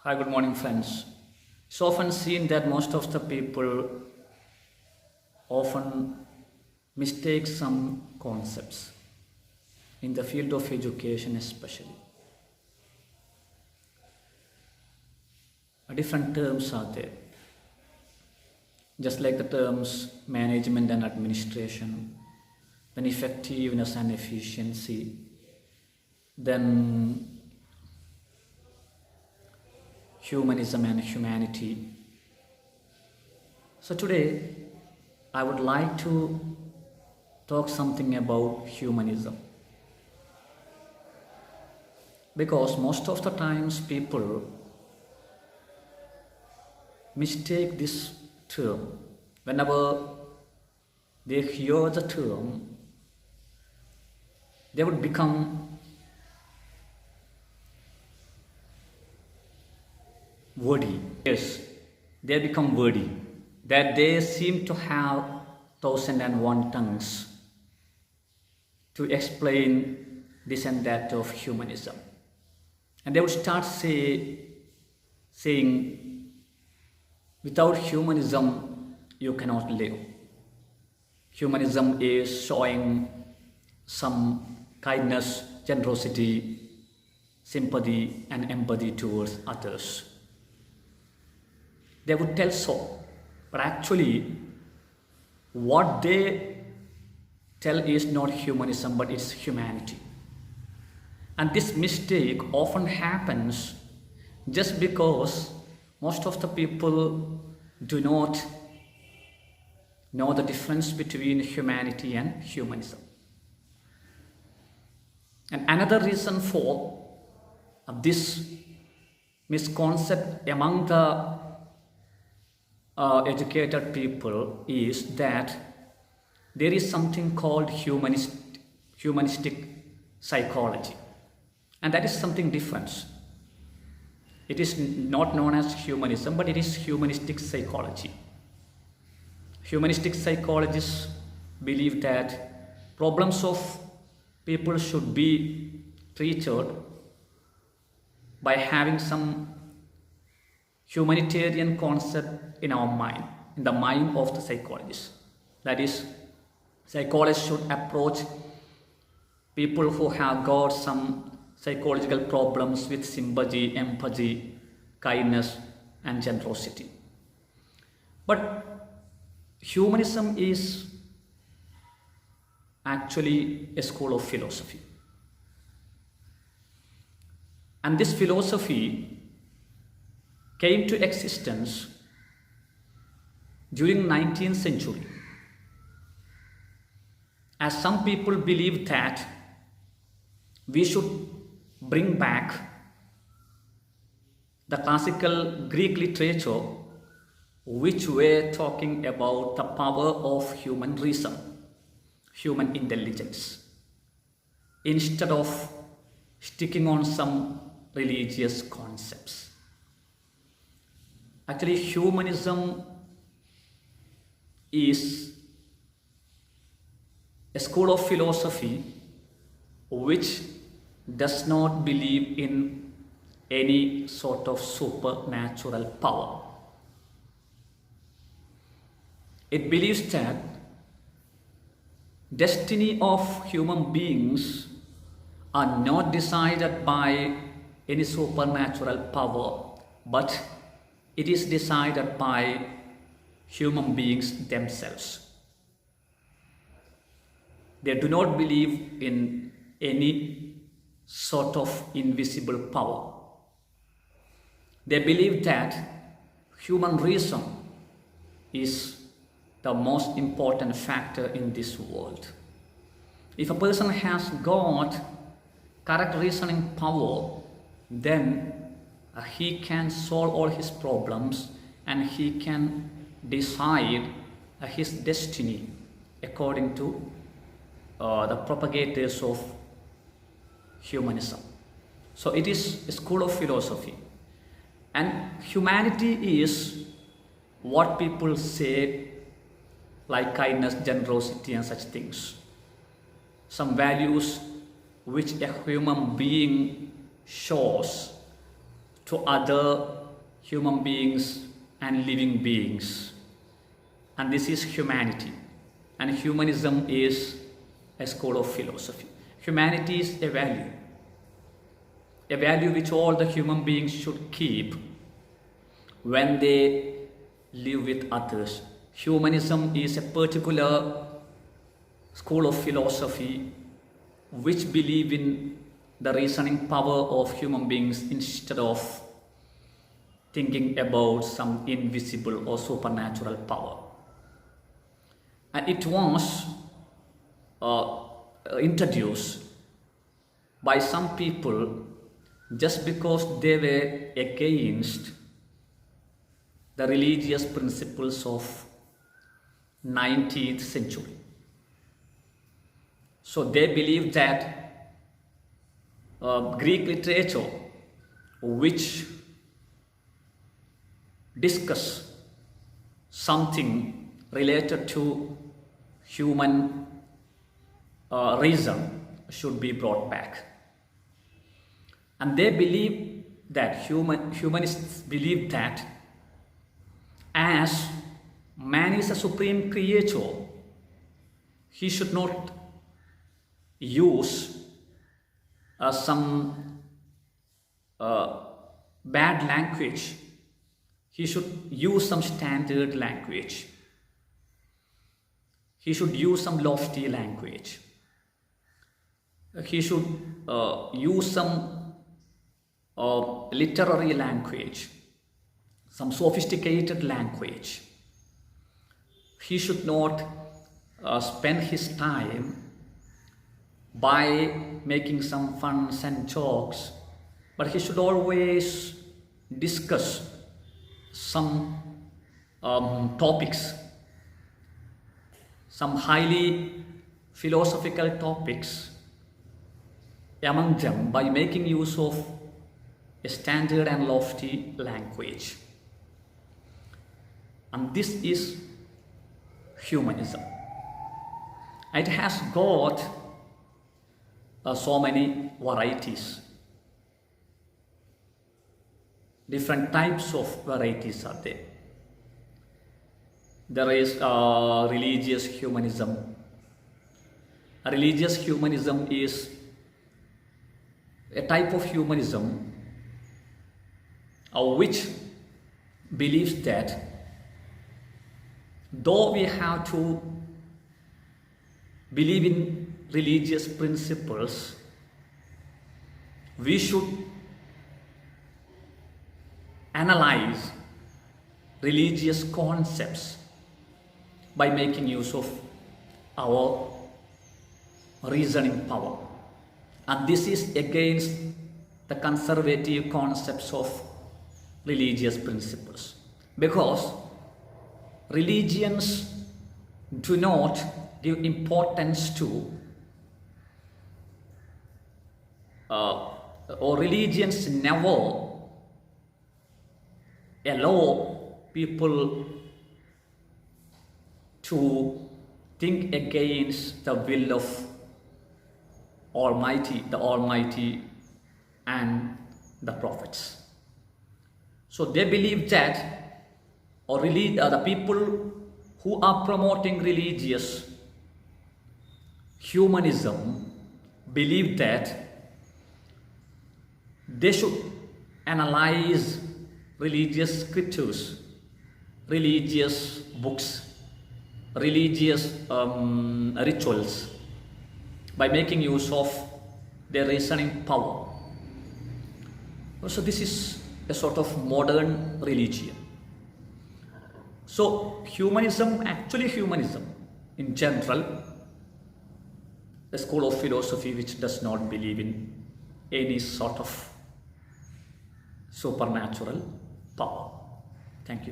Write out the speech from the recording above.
Hi, good morning, friends. It's often seen that most of the people often mistake some concepts in the field of education, especially. Different terms are there, just like the terms management and administration, then effectiveness and efficiency, then humanism and humanity. So today I would like to talk something about humanism, because most of the times people mistake this term. Whenever they hear the term, they would become wordy. Yes, they become wordy, that they seem to have 1001 tongues to explain this and that of humanism. And they would start saying, without humanism, you cannot live. Humanism is showing some kindness, generosity, sympathy, and empathy towards others. They would tell so, but actually, what they tell is not humanism, but it's humanity. And this mistake often happens just because most of the people do not know the difference between humanity and humanism. And another reason for this misconcept among the educated people is that there is something called humanistic psychology, and that is something different. It is not known as humanism, but it is humanistic psychology. Humanistic psychologists believe that problems of people should be treated by having some humanitarian concept in our mind, in the mind of the psychologist. That is, psychologists should approach people who have got some psychological problems with sympathy, empathy, kindness, and generosity. But humanism is actually a school of philosophy. And this philosophy came to existence during 19th century, as some people believe that we should bring back the classical Greek literature, which were talking about the power of human reason, human intelligence, instead of sticking on some religious concepts. Actually, humanism is a school of philosophy which does not believe in any sort of supernatural power. It believes that destiny of human beings are not decided by any supernatural power, but it is decided by human beings themselves. They do not believe in any sort of invisible power. They believe that human reason is the most important factor in this world. If a person has got correct reasoning power, then he can solve all his problems and he can decide his destiny according to the propagators of humanism. So it is a school of philosophy, and humanity is what people say, like kindness, generosity, and such things. Some values which a human being shows to other human beings and living beings. And this is humanity. And humanism is a school of philosophy. Humanity is a value which all the human beings should keep when they live with others. Humanism is a particular school of philosophy which believe in the reasoning power of human beings instead of thinking about some invisible or supernatural power. And it was introduced by some people just because they were against the religious principles of 19th century. So they believed that Greek literature, which discuss something related to human reason, should be brought back. And they believe that humanists believe that as man is a supreme creator, he should not use some bad language. He should use some standard language. He should use some lofty language. He should use some literary language, some sophisticated language. He should not spend his time by making some funs and jokes, but he should always discuss some topics, some highly philosophical topics among them by making use of a standard and lofty language. And this is humanism. It has got so many varieties. Different types of varieties are there. There is religious humanism. Religious humanism is a type of humanism which believes that though we have to believe in religious principles, we should analyze religious concepts by making use of our reasoning power. And this is against the conservative concepts of religious principles, because religions do not give importance to or religions never allow people to think against the will of the Almighty and the prophets. So they believe that, or the people who are promoting religious humanism believe that they should analyze religious scriptures, religious books, religious rituals by making use of their reasoning power. So this is a sort of modern religion. So humanism in general, a school of philosophy which does not believe in any sort of supernatural power. Thank you.